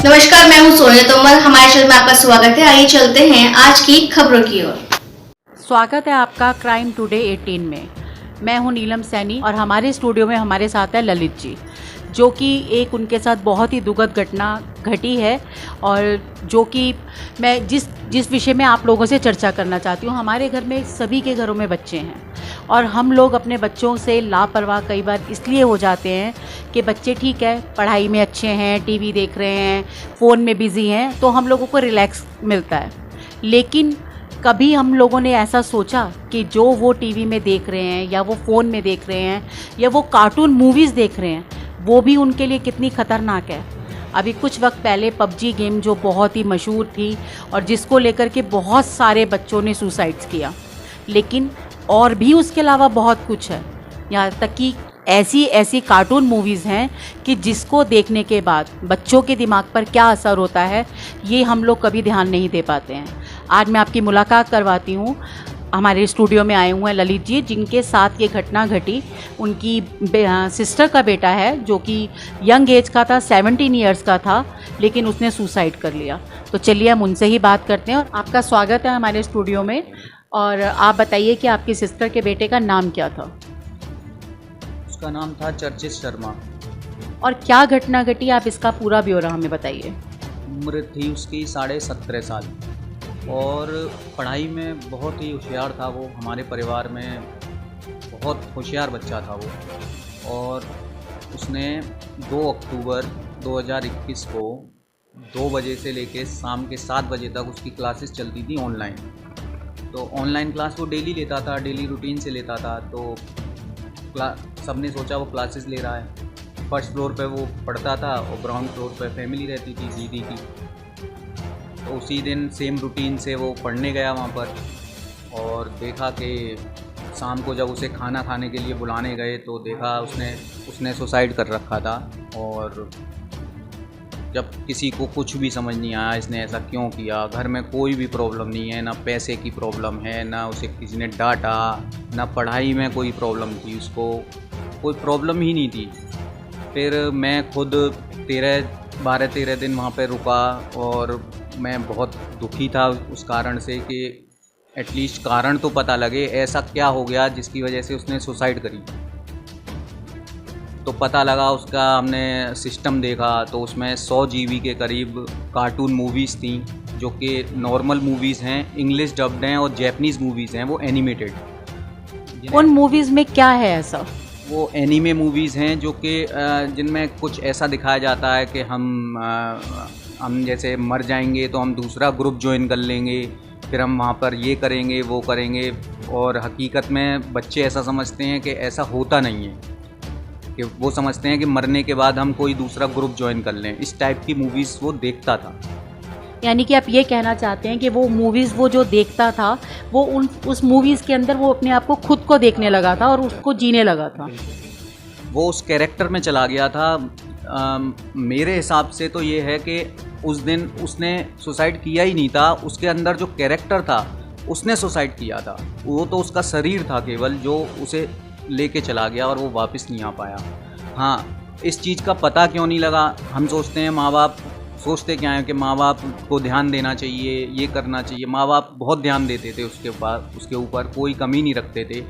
नमस्कार, मैं हूं सोनिया तोमर। हमारे चैनल में आपका स्वागत है। आइए चलते हैं आज की खबरों की ओर। स्वागत है आपका क्राइम टुडे 18 में। मैं हूं नीलम सैनी और हमारे स्टूडियो में हमारे साथ है ललित जी, जो कि एक उनके साथ बहुत ही दुखद घटना घटी है और जो कि मैं जिस विषय में आप लोगों से चर्चा करना चाहती हूँ। हमारे घर में सभी के घरों में बच्चे हैं और हम लोग अपने बच्चों से लापरवाह कई बार इसलिए हो जाते हैं कि बच्चे ठीक है, पढ़ाई में अच्छे हैं, टीवी देख रहे हैं, फ़ोन में बिज़ी हैं, तो हम लोगों को रिलैक्स मिलता है। लेकिन कभी हम लोगों ने ऐसा सोचा कि जो वो टीवी में देख रहे हैं या वो फ़ोन में देख रहे हैं या वो कार्टून मूवीज़ देख रहे हैं, वो भी उनके लिए कितनी ख़तरनाक है। अभी कुछ वक्त पहले पबजी गेम जो बहुत ही मशहूर थी और जिसको लेकर के बहुत सारे बच्चों ने सुसाइड्स किया, लेकिन और भी उसके अलावा बहुत कुछ है। यहाँ तक कि ऐसी कार्टून मूवीज़ हैं कि जिसको देखने के बाद बच्चों के दिमाग पर क्या असर होता है, ये हम लोग कभी ध्यान नहीं दे पाते हैं। आज मैं आपकी मुलाकात करवाती हूँ। हमारे स्टूडियो में आए हुए हैं ललित जी, जिनके साथ ये घटना घटी। उनकी सिस्टर का बेटा है जो कि यंग एज का था, 17 ईयर्स का था, लेकिन उसने सुसाइड कर लिया। तो चलिए हम उनसे ही बात करते हैं। और आपका स्वागत है हमारे स्टूडियो में। और आप बताइए कि आपकी सिस्टर के बेटे का नाम क्या था? उसका नाम था चर्चित शर्मा। और क्या घटना घटी, आप इसका पूरा ब्यौरा हमें बताइए। उम्र थी उसकी 17.5 साल और पढ़ाई में बहुत ही होशियार था वो। हमारे परिवार में बहुत होशियार बच्चा था वो। और उसने 2 अक्टूबर 2021 को 2 बजे से लेकर शाम के 7 बजे तक उसकी क्लासेस चलती थी ऑनलाइन। तो ऑनलाइन क्लास वो डेली लेता था, डेली रूटीन से लेता था। तो सबने सोचा वो क्लासेस ले रहा है। फर्स्ट फ्लोर पे वो पढ़ता था और ग्राउंड फ्लोर पे फैमिली रहती थी दीदी की। तो उसी दिन सेम रूटीन से वो पढ़ने गया वहाँ पर और देखा कि शाम को जब उसे खाना खाने के लिए बुलाने गए तो देखा उसने सुसाइड कर रखा था। और जब किसी को कुछ भी समझ नहीं आया इसने ऐसा क्यों किया। घर में कोई भी प्रॉब्लम नहीं है, ना पैसे की प्रॉब्लम है, ना उसे किसी ने डांटा, ना पढ़ाई में कोई प्रॉब्लम थी, उसको कोई प्रॉब्लम ही नहीं थी। फिर मैं खुद 12-13 दिन वहाँ पे रुका और मैं बहुत दुखी था उस कारण से कि एटलीस्ट कारण तो पता लगे ऐसा क्या हो गया जिसकी वजह से उसने सुसाइड करी। तो पता लगा उसका, हमने सिस्टम देखा तो उसमें 100 GB के करीब कार्टून मूवीज़ थी, जो कि नॉर्मल मूवीज़ हैं, इंग्लिश डब्ड हैं, और जैपनीज़ मूवीज़ हैं वो एनिमेटेड। उन मूवीज़ में क्या है ऐसा? वो एनीमे मूवीज़ हैं जो कि जिनमें कुछ ऐसा दिखाया जाता है कि हम जैसे मर जाएंगे तो हम दूसरा ग्रुप ज्वाइन कर लेंगे, फिर हम वहाँ पर ये करेंगे वो करेंगे। और हकीकत में बच्चे ऐसा समझते हैं कि ऐसा होता नहीं है, कि वो समझते हैं कि मरने के बाद हम कोई दूसरा ग्रुप ज्वाइन कर लें। इस टाइप की मूवीज़ वो देखता था। यानी कि आप ये कहना चाहते हैं कि वो मूवीज़ वो जो देखता था वो उस मूवीज़ के अंदर वो अपने आप को खुद को देखने लगा था और उसको जीने लगा था। वो उस कैरेक्टर में चला गया था। मेरे हिसाब से तो ये है कि उस दिन उसने सुसाइड किया ही नहीं था, उसके अंदर जो कैरेक्टर था उसने सुसाइड किया था। वो तो उसका शरीर था केवल जो उसे लेके चला गया और वो वापस नहीं आ पाया। हाँ, इस चीज़ का पता क्यों नहीं लगा? हम सोचते हैं, माँ बाप सोचते क्या है कि माँ बाप को ध्यान देना चाहिए, ये करना चाहिए। माँ बाप बहुत ध्यान देते थे उसके ऊपर कोई कमी नहीं रखते थे।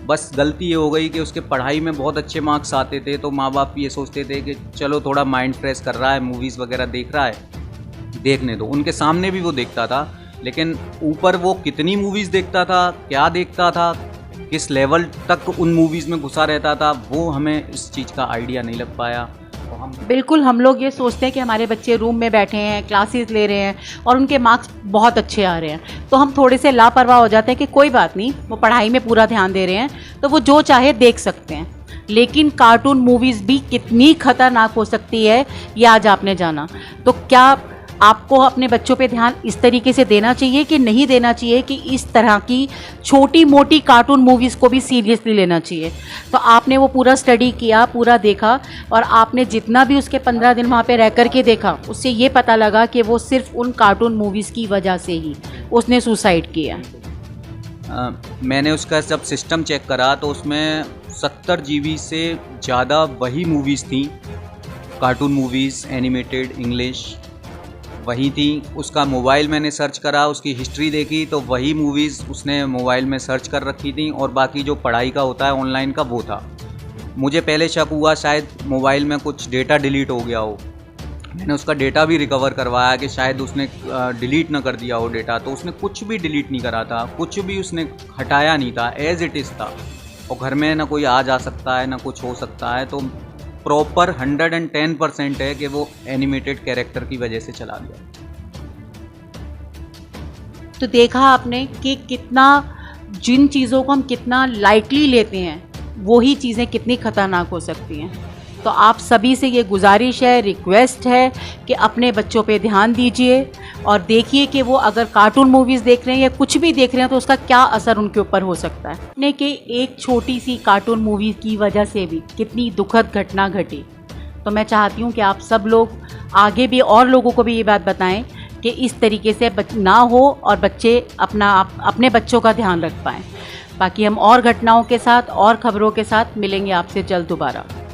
बस गलती ये हो गई कि उसके पढ़ाई में बहुत अच्छे मार्क्स आते थे तो माँ बाप ये सोचते थे कि चलो थोड़ा माइंड फ्रेश कर रहा है, मूवीज़ वगैरह देख रहा है, देखने दो। उनके सामने भी वो देखता था, लेकिन ऊपर वो कितनी मूवीज़ देखता था, क्या देखता था, किस लेवल तक उन मूवीज़ में घुसा रहता था, वो हमें इस चीज़ का आइडिया नहीं लग पाया। बिल्कुल, हम लोग ये सोचते हैं कि हमारे बच्चे रूम में बैठे हैं, क्लासेस ले रहे हैं और उनके मार्क्स बहुत अच्छे आ रहे हैं, तो हम थोड़े से लापरवाह हो जाते हैं कि कोई बात नहीं, वो पढ़ाई में पूरा ध्यान दे रहे हैं तो वो जो चाहे देख सकते हैं। लेकिन कार्टून मूवीज़ भी कितनी खतरनाक हो सकती है ये आज आपने जाना। तो क्या आपको अपने बच्चों पे ध्यान इस तरीके से देना चाहिए कि नहीं देना चाहिए, कि इस तरह की छोटी मोटी कार्टून मूवीज़ को भी सीरियसली लेना चाहिए? तो आपने वो पूरा स्टडी किया, पूरा देखा, और आपने जितना भी उसके 15 दिन वहाँ पे रह कर के देखा, उससे ये पता लगा कि वो सिर्फ उन कार्टून मूवीज़ की वजह से ही उसने सुसाइड किया। मैंने उसका जब सिस्टम चेक करा तो उसमें 70 GB से ज़्यादा वही मूवीज़ थी कार्टून मूवीज़, एनिमेटेड, इंग्लिश वही थी। उसका मोबाइल मैंने सर्च करा, उसकी हिस्ट्री देखी तो वही मूवीज़ उसने मोबाइल में सर्च कर रखी थी, और बाकी जो पढ़ाई का होता है ऑनलाइन का वो था। मुझे पहले शक हुआ शायद मोबाइल में कुछ डेटा डिलीट हो गया हो। मैंने उसका डेटा भी रिकवर करवाया कि शायद उसने डिलीट ना कर दिया हो डेटा, तो उसने कुछ भी डिलीट नहीं करा था, कुछ भी उसने हटाया नहीं था, एज इट इज़ था। और घर में ना कोई आ जा सकता है ना कुछ हो सकता है, तो प्रॉपर 110% है कि वो एनिमेटेड कैरेक्टर की वजह से चला गया। तो देखा आपने कि कितना, जिन चीज़ों को हम कितना लाइटली लेते हैं वही चीज़ें कितनी ख़तरनाक हो सकती हैं। तो आप सभी से ये गुजारिश है, रिक्वेस्ट है कि अपने बच्चों पे ध्यान दीजिए और देखिए कि वो अगर कार्टून मूवीज़ देख रहे हैं या कुछ भी देख रहे हैं तो उसका क्या असर उनके ऊपर हो सकता है। ने कि एक छोटी सी कार्टून मूवी की वजह से भी कितनी दुखद घटना घटी। तो मैं चाहती हूँ कि आप सब लोग आगे भी और लोगों को भी ये बात बताएं कि इस तरीके से ना हो और बच्चे अपने बच्चों का ध्यान रख पाएँ। बाकी हम और घटनाओं के साथ और ख़बरों के साथ मिलेंगे आपसे जल्द दोबारा।